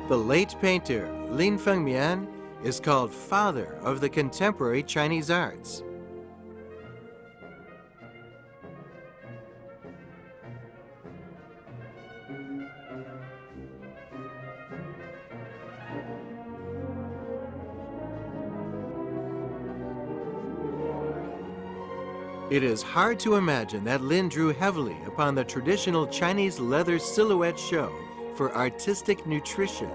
The late painter Lin Fengmian is called father of the contemporary Chinese arts. It is hard to imagine that Lin drew heavily upon the traditional Chinese leather silhouette show for artistic nutrition.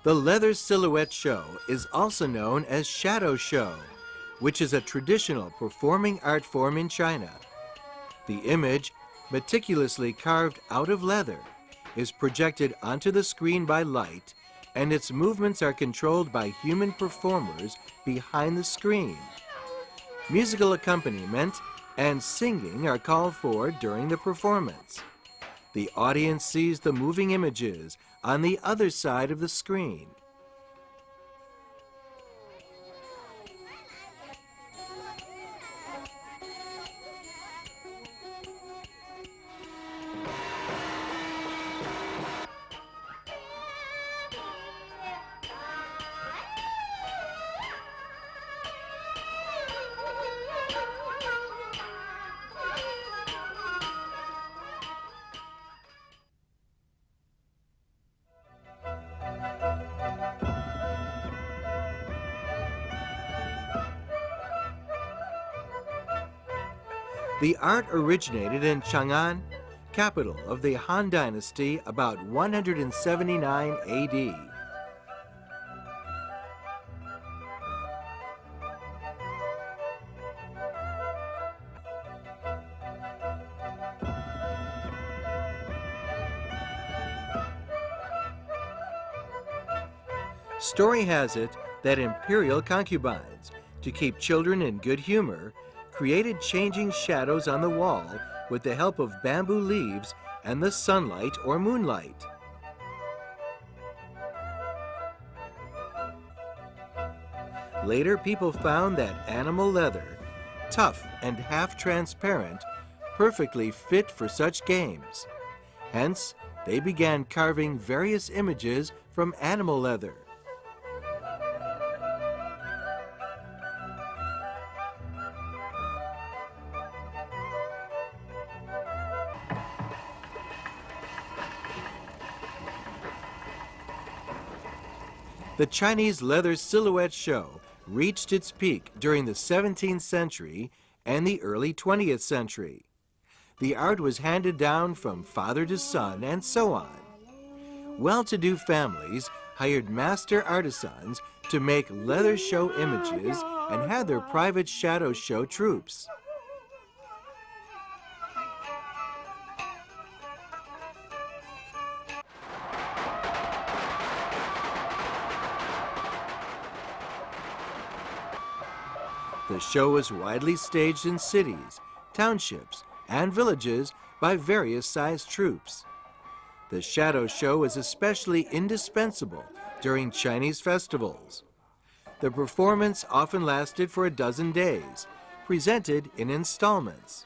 The leather silhouette show is also known as shadow show, which is a traditional performing art form in China. The image, meticulously carved out of leather, is projected onto the screen by light, and its movements are controlled by human performers behind the screen. Musical accompaniment and singing are called for during the performance. The audience sees the moving images on the other side of the screen. The art originated in Chang'an, capital of the Han Dynasty, about 179 AD. Story has it that imperial concubines, to keep children in good humor, created changing shadows on the wall with the help of bamboo leaves and the sunlight or moonlight. Later, people found that animal leather, tough and half-transparent, perfectly fit for such games. Hence, they began carving various images from animal leather. The Chinese leather silhouette show reached its peak during the 17th century and the early 20th century. The art was handed down from father to son and so on. Well-to-do families hired master artisans to make leather show images and had their private shadow show troupes. The show was widely staged in cities, townships, and villages by various sized troupes. The shadow show is especially indispensable during Chinese festivals. The performance often lasted for a dozen days, presented in installments.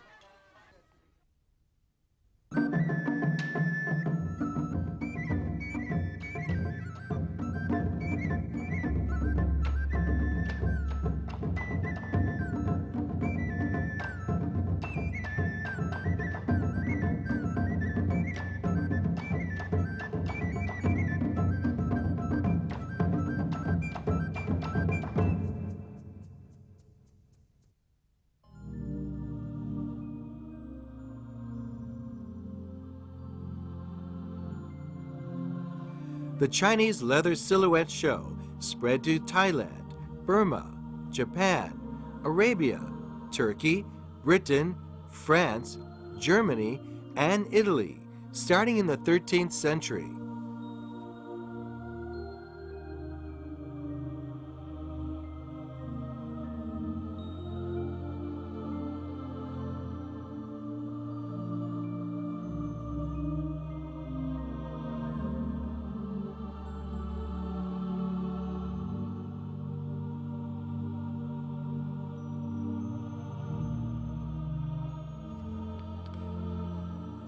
The Chinese leather silhouette show spread to Thailand, Burma, Japan, Arabia, Turkey, Britain, France, Germany, and Italy, starting in the 13th century.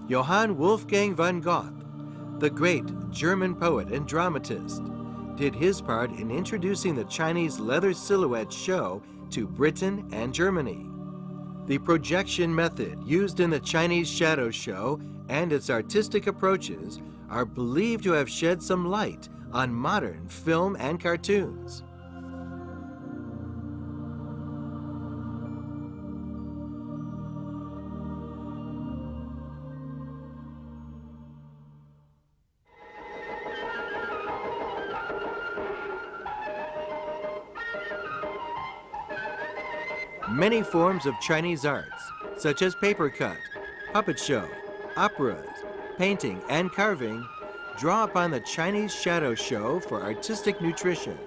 Johann Wolfgang von Goethe, the great German poet and dramatist, did his part in introducing the Chinese leather silhouette show to Britain and Germany. The projection method used in the Chinese shadow show and its artistic approaches are believed to have shed some light on modern film and cartoons. Many forms of Chinese arts, such as paper cut, puppet show, operas, painting, and carving, draw upon the Chinese shadow show for artistic nutrition.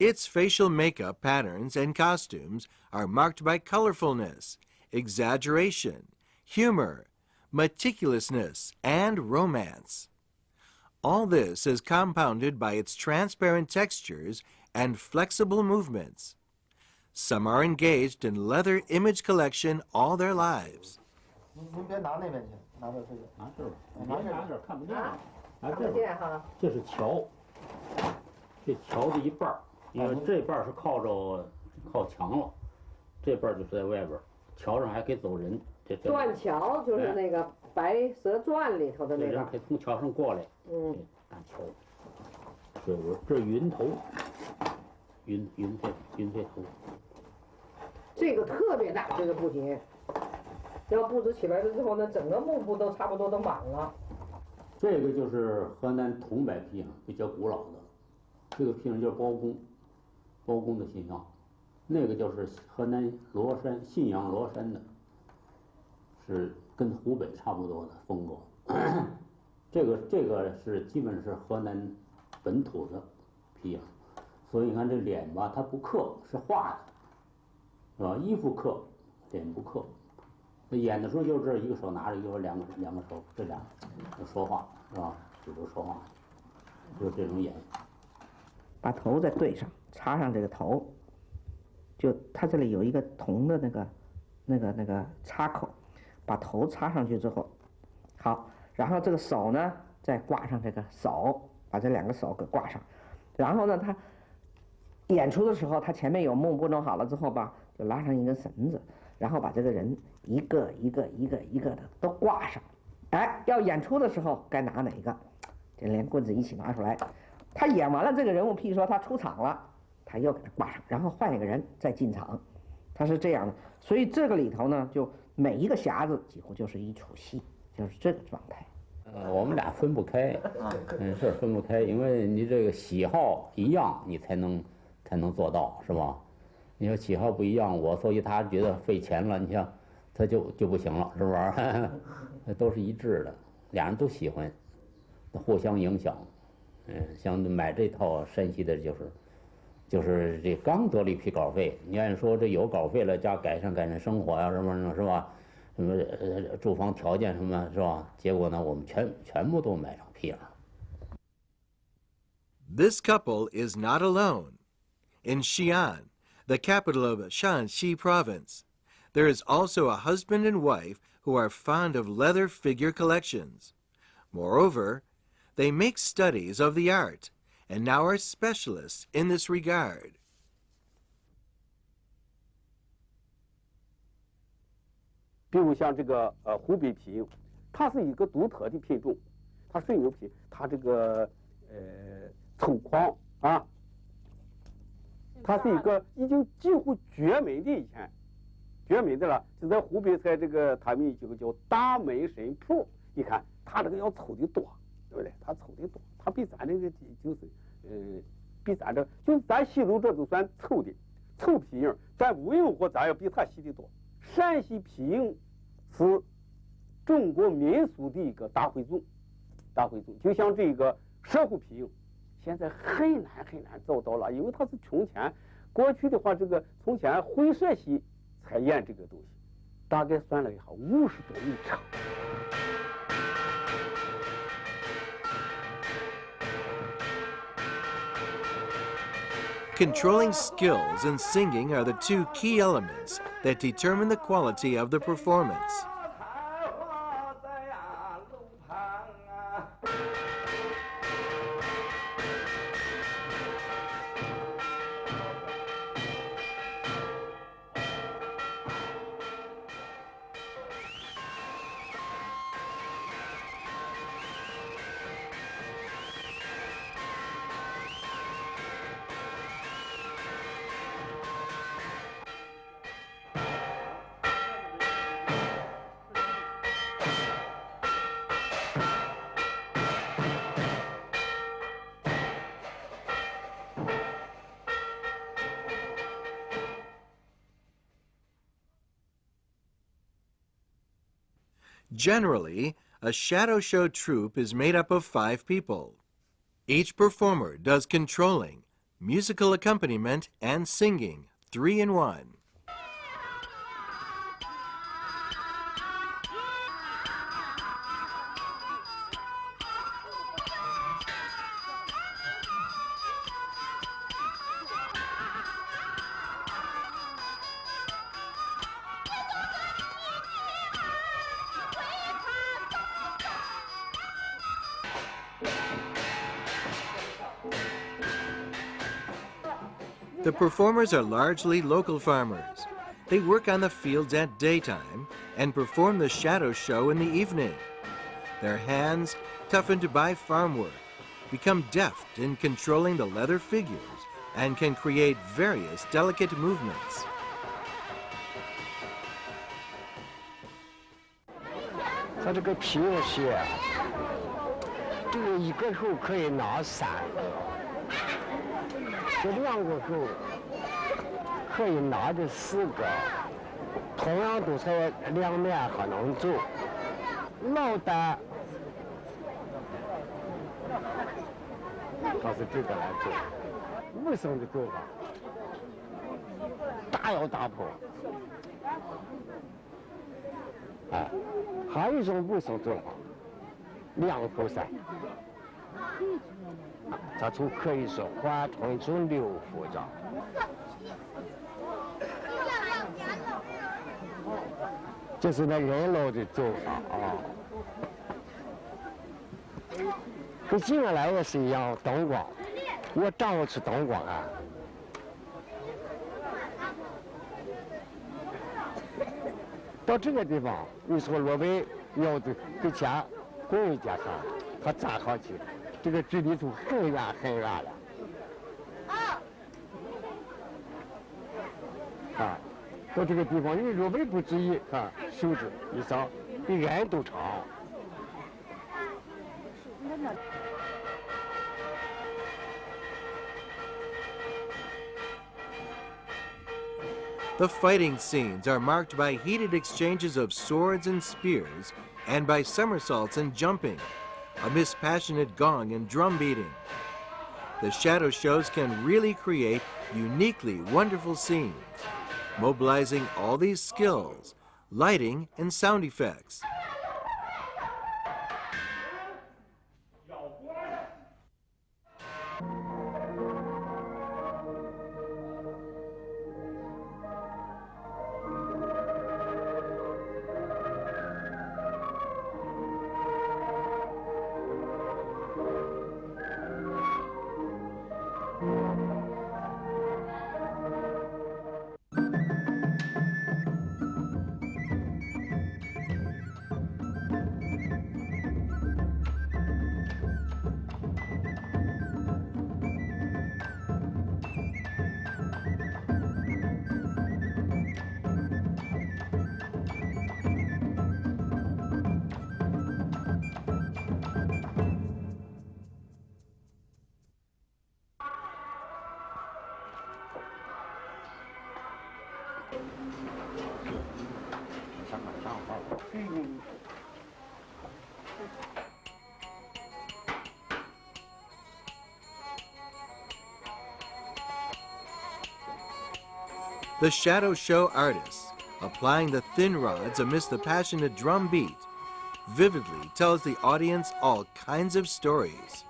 Its facial makeup patterns and costumes are marked by colorfulness, exaggeration, humor, meticulousness, and romance. All this is compounded by its transparent textures and flexible movements. Some are engaged in leather image collection all their lives. 您别拿那边去，拿到这个。拿这儿吧，拿这儿看不见，拿看不这儿见哈。这是桥，这桥的一半儿，因为这半儿是靠墙了，这半儿就是在外边儿，桥上还可以走人。断桥就是那个《白蛇传》里头的那个。人可以从桥上过来。大桥，水纹，这是云头，云飞头。这个特别大，这个布景，要布置起来了之后呢，整个幕布都差不多都满了。这个就是河南桐柏皮影，比较古老的，这个皮影叫包公的形象，那个就是河南罗山信阳罗山的，是跟湖北差不多的风格。这个是基本是河南本土的皮影，所以你看这脸吧，它不刻，是画的，是吧？衣服刻，脸不刻。演的时候就这一个手拿着，一个两个手，这俩说话是吧？指着说话，就这种演。把头再对上，插上这个头，就它这里有一个铜的那个插口，把头插上去之后，好，然后这个手呢再挂上这个手，把这两个手给挂上，然后呢，他演出的时候，他前面有幕布弄好了之后吧，就拉上一根绳子，然后把这个人一个的都挂上。哎，要演出的时候该拿哪个，这连棍子一起拿出来。他演完了这个人物，譬如说他出场了，他又给他挂上，然后换一个人再进场，他是这样的。所以这个里头呢，就每一个匣子几乎就是一出戏，就是这个状态。我们俩分不开，是分不开，因为你这个喜好一样，你才能做到，是吧？你要喜好不一样，所以他觉得费钱了，你像他就不行了，是不是？都是一致的，俩人都喜欢，互相影响。像买这套山西的，就是这刚得了一批稿费，你按说这有稿费了，加改善生活呀，什么是吧？什么住房条件什么是吧？结果呢，我们全部都买上皮影。This couple is not alone. In Xi'an, the capital of Shanxi province, there is also a husband and wife who are fond of leather figure collections. Moreover, they make studies of the art and now are specialists in this regard. 比如像这个湖北皮，它是一个独特的品种，它水牛皮，它这个粗犷啊，它是一个已经几乎绝美的，以前绝美的了，就在湖北在这个他们这个叫大门神谱，你看它这个要粗的多，对不对？它粗的多，它比咱这个就是比咱这就是咱西路这都算粗的粗皮影，咱无影或咱要比它细的多。山西皮影是中国民俗的一个大汇总，就像这个社会皮影，现在很难找到了，因为它是从前过去的话，这个从前会社戏才演这个东西，大概算了一下50多米长。Controlling skills and singing are the two key elements that determine the quality of the performance. Generally, a shadow show troupe is made up of 5 people. Each performer does controlling, musical accompaniment, and singing, 3 in 1. The performers are largely local farmers. They work on the fields at daytime and perform the shadow show in the evening. Their hands, toughened by farm work, become deft in controlling the leather figures and can create various delicate movements. 它这个皮鞋，这个一个手可以拿3个，这2个手可以拿着4个，同样都在2面还能走。脑袋，它是这个来走，卫生的做法，大摇大摆。 哎，还有一种卫生做法，2头3，它就可以说换成一种6副着。这是那人老的做法啊。跟近年来也是一样，灯光，我掌握起灯光啊。 到这个地方，你说罗贝要是给前拱一加上，他站上去，这个距离就很远很远了。啊，到这个地方，你罗贝不注意啊，袖子一上比人都长。 The fighting scenes are marked by heated exchanges of swords and spears and by somersaults and jumping, amidst passionate gong and drum beating. The shadow shows can really create uniquely wonderful scenes, mobilizing all these skills, lighting and sound effects. The shadow show artists applying the thin rods amidst the passionate drum beat, vividly tells the audience all kinds of stories.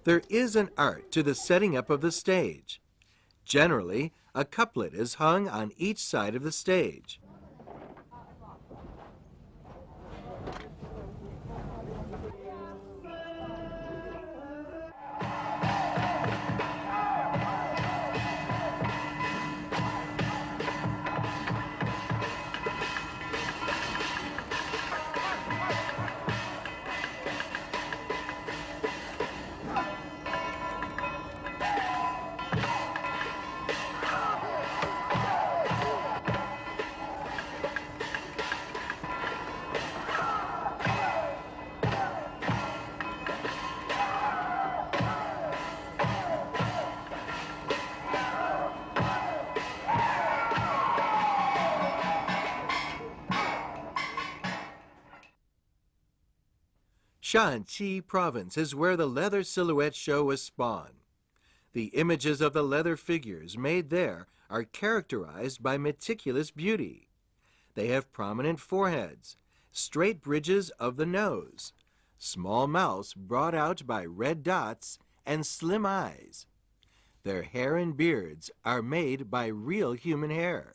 There is an art to the setting up of the stage. Generally, a couplet is hung on each side of the stage. Shanxi Province is where the leather silhouette show was spawned. The images of the leather figures made there are characterized by meticulous beauty. They have prominent foreheads, straight bridges of the nose, small mouths brought out by red dots, and slim eyes. Their hair and beards are made by real human hair.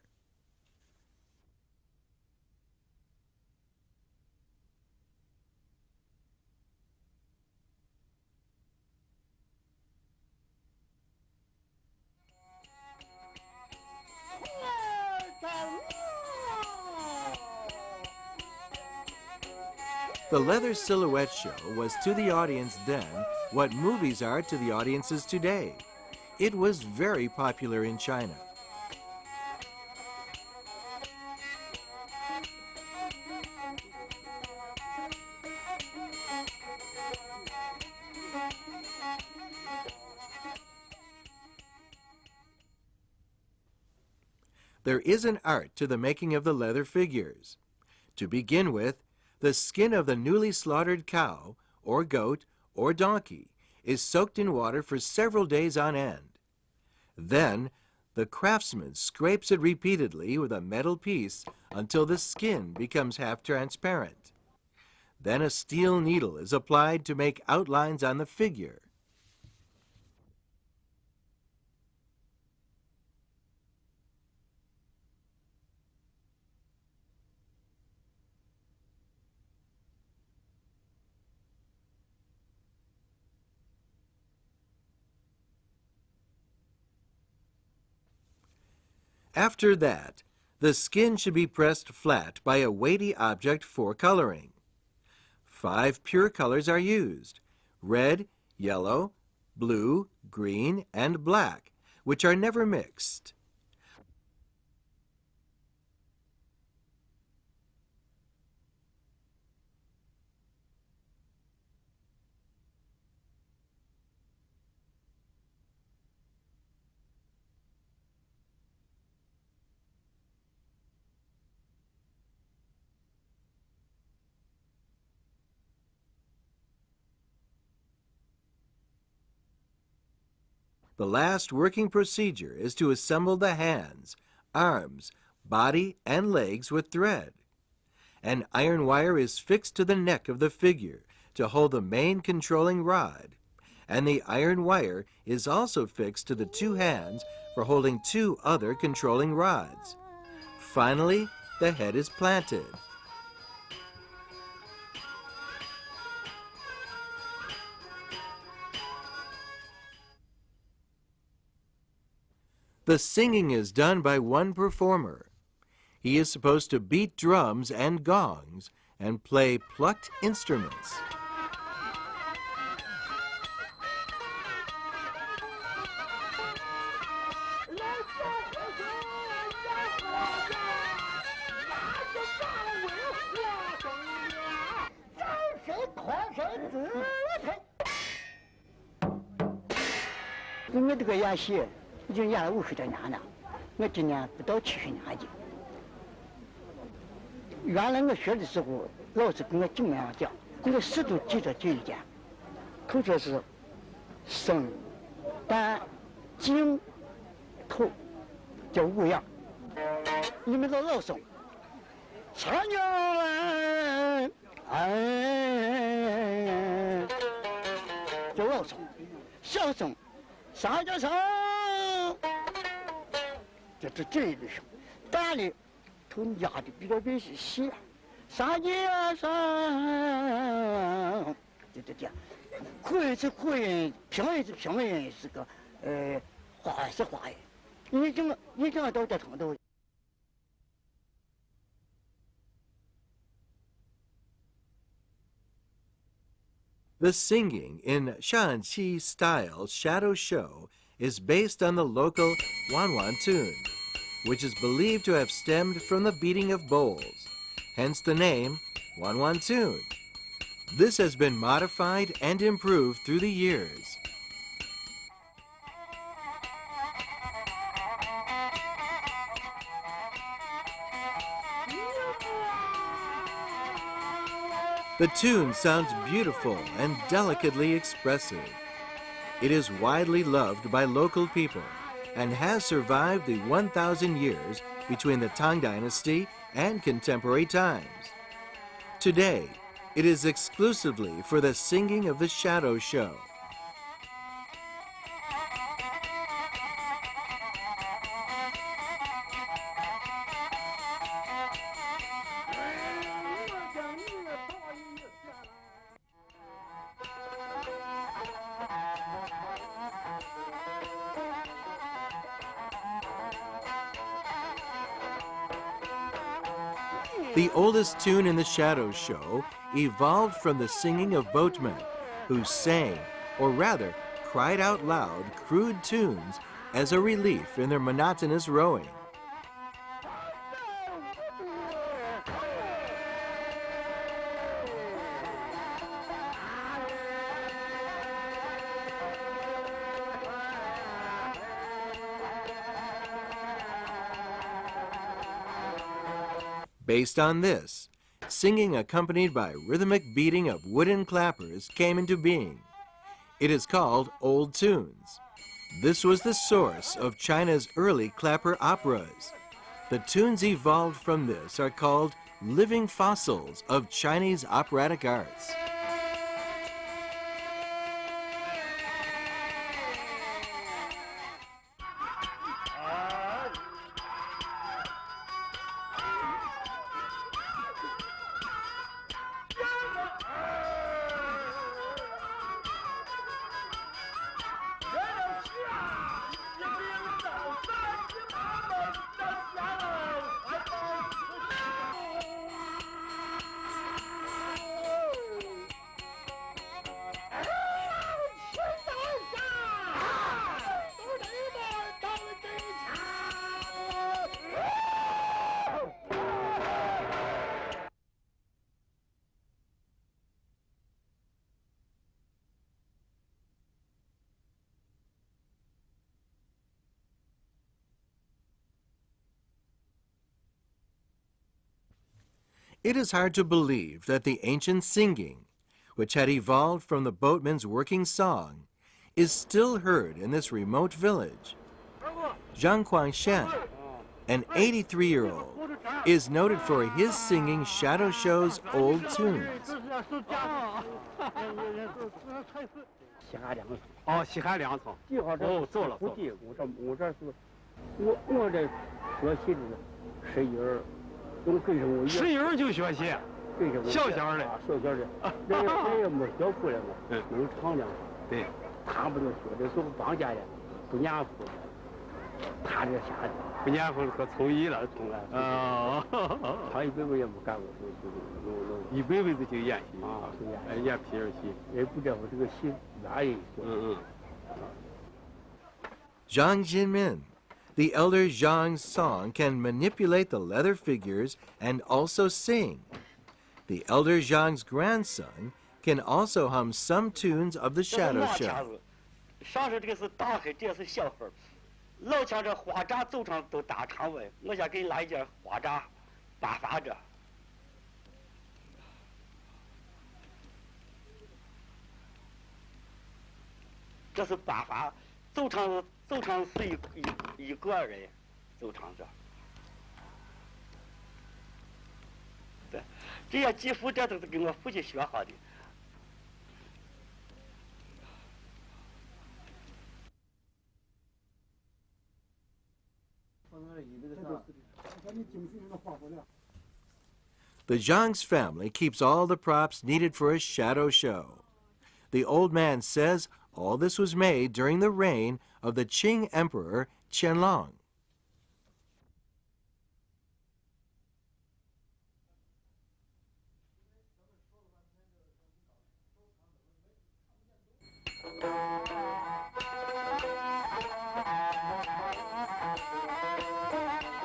The leather silhouette show was to the audience then what movies are to the audiences today. It was very popular in China. There is an art to the making of the leather figures. To begin with, the skin of the newly slaughtered cow, or goat, or donkey is soaked in water for several days on end. Then, the craftsman scrapes it repeatedly with a metal piece until the skin becomes half transparent. Then a steel needle is applied to make outlines on the figure. After that, the skin should be pressed flat by a weighty object for coloring. 5 pure colors are used: red, yellow, blue, green, and black, which are never mixed. The last working procedure is to assemble the hands, arms, body, and legs with thread. An iron wire is fixed to the neck of the figure to hold the main controlling rod, and the iron wire is also fixed to the 2 hands for holding 2 other controlling rods. Finally, the head is planted. The singing is done by one performer. He is supposed to beat drums and gongs and play plucked instruments. 我这个演戏已经演了50多年了，我今年不到70年级。原来我学的时候，老师跟我经常讲，我的诗都记着这一点。头说是生、旦、净、头，叫5样。你们都老生，三娘哎，叫老生，小生。上叫生，就是这一声，大的头压的比较细，上叫生，这，口音是口音，平音是平音，是个花是花音，一整个都在通都。The singing in Shanqi style shadow show is based on the local Wanwan tune, which is believed to have stemmed from the beating of bowls, hence the name Wanwan tune. This has been modified and improved through the years. The tune sounds beautiful and delicately expressive. It is widely loved by local people and has survived the 1,000 years between the Tang Dynasty and contemporary times. Today, it is exclusively for the singing of the shadow show. The oldest tune in the shadow show evolved from the singing of boatmen who sang, or rather cried out loud, crude tunes as a relief in their monotonous rowing. Based on this, singing accompanied by rhythmic beating of wooden clappers came into being. It is called old tunes. This was the source of China's early clapper operas. The tunes evolved from this are called living fossils of Chinese operatic arts. It is hard to believe that the ancient singing, which had evolved from the boatman's working song, is still heard in this remote village. Zhang Guangshan, an 83-year-old, is noted for his singing shadow show's old tunes. 西汉两哦，西汉粮草。哦，做了。我这是，我这学习的11人，我跟上我。11人就学习，跟上我。小小的，人也没学会了嘛，能唱两。对。他不能学的时候绑架的，不年付，他这下的不年付可从医了，从来。啊。他一辈子也没干过这个事，一辈子就演戏啊，演皮儿戏，也不在乎这个戏哪里。Zhang Jinmin, the elder Zhang's song can manipulate the leather figures and also sing. The elder Zhang's grandson can also hum some tunes of the 这是 shadow 骂腔 show. 子，上手这个是大黑，这是小黑。老腔这花札走唱都大唱问，我先给你来一件花札，八法这。这是八法，走唱是一个人走唱这。对，这些几乎这都是跟我父亲学好的。The Zhang's family keeps all the props needed for a shadow show. The old man says all this was made during the reign of the Qing Emperor Qianlong.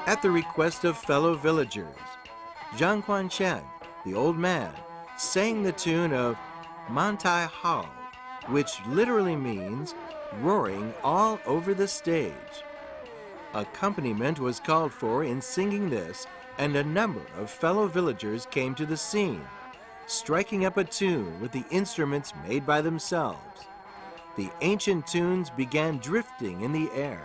At the request of fellow villagers, Zhang Quanchen, the old man, sang the tune of Mantai Hao, which literally means roaring all over the stage. Accompaniment was called for in singing this, and a number of fellow villagers came to the scene, striking up a tune with the instruments made by themselves. The ancient tunes began drifting in the air.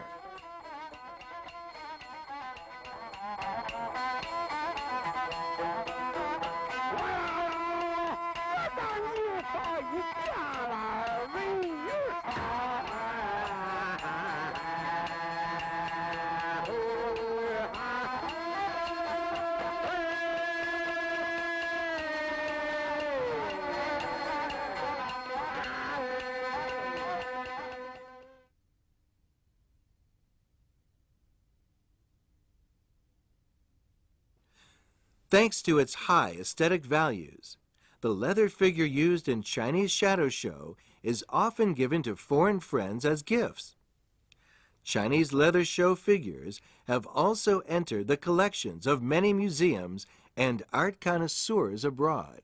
Thanks to its high aesthetic values, the leather figure used in Chinese shadow show is often given to foreign friends as gifts. Chinese leather show figures have also entered the collections of many museums and art connoisseurs abroad.